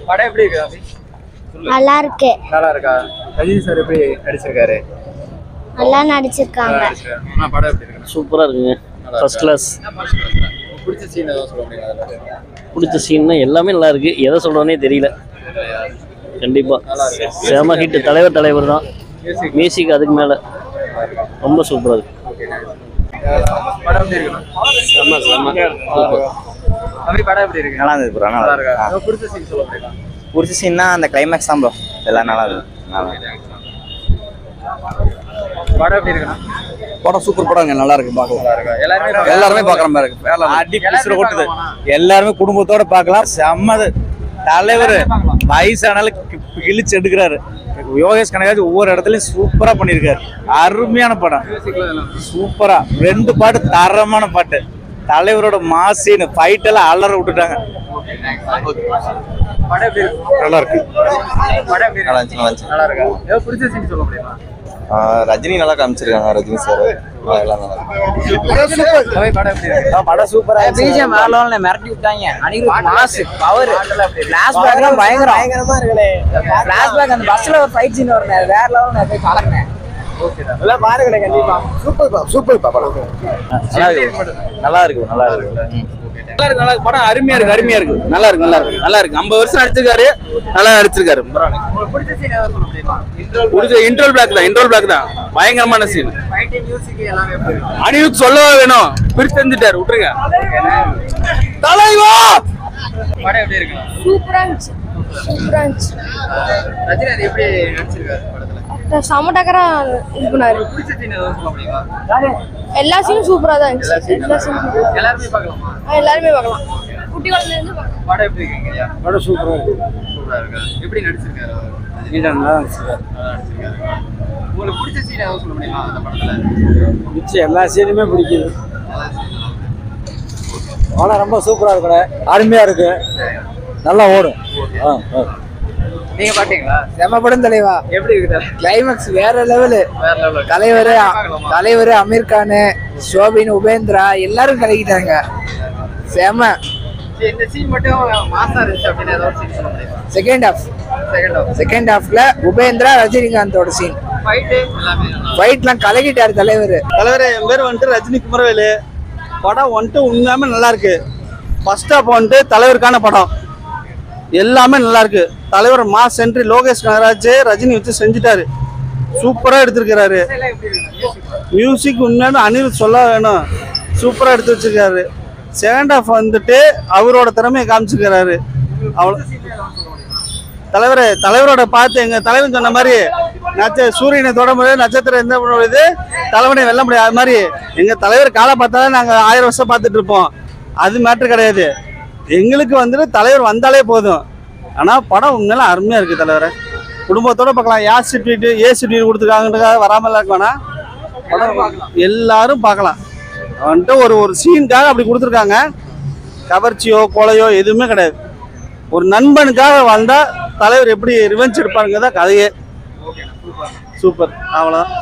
படம் எப்படி இருக்கு அபி? நல்லா இருக்கு. நல்லா இருக்கா? ரஜினி சார் எப்படி நடிச்சிருக்காரு? நல்லா நடிச்சிருக்காங்க. படம் எப்படி இருக்கு? சூப்பரா இருக்குங்க. First class. பிடிச்ச சீன் ஏதாவது சொல்ல முடியுமா அதுல? பிடிச்ச சீன்னா எல்லாமே நல்லா இருக்கு. எதை சொல்றோனே தெரியல. கண்டிப்பா செம ஹிட். தலைவர் தான். மியூசிக் அதுக்கு மேல ரொம்ப சூப்பரா இருக்கு. படம் எப்படி இருக்கு? செம சூப்பர். அபி படம் எப்படி இருக்கு? நல்லா இருந்தது ப்ரோ. நல்லா இருக்கா? பிடிச்ச சீன் சொல்ல முடியுமா? பிடிச்ச சீன்னா அந்த கிளைமேக்ஸ் தான் ப்ரோ. எல்லாம் நல்லா இருக்கு. படம் எப்படி இருக்குண்ணா? படம் சூப்பர் படங்க. நல்லா இருக்கு பார்க்கலாம். எல்லாருமே பார்க்குற மாதிரி இருக்கு. அடி பிடிச்சிட ஓட்டுது. எல்லாருமே குடும்பத்தோட பார்க்கலாம். செம்ம தலைவர் வயசானாலும் கிழிச்சு எடுக்கிறாரு. யோகேஷ் கனகராஜ் ஒவ்வொரு இடத்துலயும் சூப்பரா பண்ணியிருக்காரு. அருமையான படம். சூப்பரா 2 பாட்டு தரமான பாட்டு. தலைவரோட மாசின் ஃபைட் எல்லாம் அலற விட்டுட்டாங்க. படம் எப்படி இருக்கு? நல்லா இருக்கு. படம் எப்படி இருக்கு? நல்லா இருக்கா? ஏதோ பிடிச்ச சீன் சொல்ல முடியுமா? ரஜினி நல்லா காமிச்சிருக்காங்க. ரஜினி சார் எல்லாம் நல்லா படம் எப்படி இருக்கு? படம் சூப்பரா பிஜிஎம் வேற லெவல்ல மிரட்டி விட்டாங்க. அனிருத் மாஸ் பவர் ஃபிளாஷ்பேக்லாம் பயங்கரமா இருக்குலே. ஃபிளாஷ்பேக் அந்த பஸ்ல ஒரு ஃபைட் சீன் வருமே வேற லெவல்ல போய் பாருங்க. ஓகேடா. எல்லாம் பாருங்க கண்டிப்பா. சூப்பர் படம். நல்லா இருக்கு. நல்லா இருக்கு. படம் அருமையா இருக்கு. நல்லா இருக்கு. 50 வருஷம் நடிச்சிருக்காரு. நல்லா நடிச்சிருக்காரு. உங்களுக்கு பிடிச்ச சீன் ஏதாவது சொல்ல முடியுமா? புடிச்ச இன்ட்ரோல் பிளாக் தான். பயங்கரமான சீன். ஃபைட்டிங் மியூசிக் எல்லாமே எப்படி இருக்கு? அனிருத் சொல்லவே வேணும். பிரிச்செஞ்சிட்டாரு. விட்டுருங்க. தலைவா படம் எப்படி இருக்கு? சூப்பரா இருந்துச்சு. ரஜினி அது எப்படி நடிச்சிருக்காரு படத்துல? செம டக்கரா இது பண்ணாரு. பிடிச்ச சீன் ஏதாவது சொல்ல முடியுமா? எல்லா சீனும் சூப்பரா தான் இருந்துச்சு. எல்லாருமே பார்க்கலாமா? எல்லாருமே பார்க்கலாம். குட்டி குழந்தைல இருந்து பார்க்கலாம். படம் எப்படி இருக்குங்கய்யா? படம் சூப்பரா இருக்கு. சூப்பரா இருக்கா? எப்படி நடிச்சிருக்காரு அவர்? நல்லா நடிச்சிருக்காரு. நல்லா நடிச்சிருக்காரு. உங்களுக்கு பிடிச்ச சீன் ஏதாவது சொல்ல முடியுமா அந்த படத்துல? மிச்சம் எல்லா சீனுமே பிடிக்குது. படம் ரொம்ப சூப்பரா இருக்கு. அருமையா இருக்கு. நல்லா ஓடும். நீங்க பாத்தீங்களா? செம படம் தலைவா. எப்படி இருக்கு? கிளைமேக்ஸ் வேற லெவலு. வேற லெவல். தலைவர் அமீர் கான், ஷோபின், உபேந்திரா எல்லாரும் கலக்கிட்டாங்க. செம. இந்த சீன் மட்டும் மாசா இருந்துச்சு அப்படின்னு ஏதாவது சீன் சொல்ல முடியுமா? செகண்ட் ஹாஃப்ல உபேந்திரா ரஜினிகாந்தோட சீன் ஃபைட் எல்லாமே ஃபைட்லாம் கலக்கிட்டாரு தலைவர். என் பேர் வந்துட்டு ரஜினி குமரவேலு. படம் வந்துட்டு உண்மையாமே நல்லா இருக்கு. ஃபர்ஸ்ட் ஹாஃப் வந்துட்டு தலைவருக்கான படம். எல்லாமே நல்லா இருக்கு. தலைவர் மாஸ் சென்ட்ரி லோகேஷ் கனகராஜ் ரஜினி வச்சு செஞ்சுட்டாரு. சூப்பரா எடுத்திருக்கிறாரு. மியூசிக் உண்மையான அனிருத் சொல்ல வேணும். சூப்பரா எடுத்து வச்சிருக்காரு. செகண்ட் ஹாஃப் வந்துட்டு அவரோட திறமையை காமிச்சிருக்கிறாரு. அவ்வளோ தலைவரோட பார்த்து எங்க தலைவன் சொன்ன மாதிரி சூரியனை தொட முடியாது, நட்சத்திரம் எந்த முடியாது, தலைவனை வெல்ல முடியாது. அது மாதிரி எங்க தலைவர் காலை பார்த்தா நாங்க 1000 வருஷம் பார்த்துட்டு இருப்போம். அது மேட்ரு கிடையாது. எங்களுக்கு வந்துட்டு தலைவர் வந்தாலே போதும். ஆனா படம் உண்மையில அருமையா இருக்கு. தலைவரை குடும்பத்தோட பார்க்கலாம். ஏசி டிவி கொடுத்துருக்காங்கன்றதுக்காக வராமல் இருக்க வேணாம். படம் எல்லாரும் பார்க்கலாம். வந்துட்டு ஒரு சீனுக்காக அப்படி கொடுத்துருக்காங்க. கவர்ச்சியோ கொலையோ எதுவுமே கிடையாது. ஒரு நண்பனுக்காக வந்தா தலைவர் எப்படி ரிவெஞ்ச் எடுப்பாருங்க தான் கதையே. சூப்பர். அவ்வளோதான்.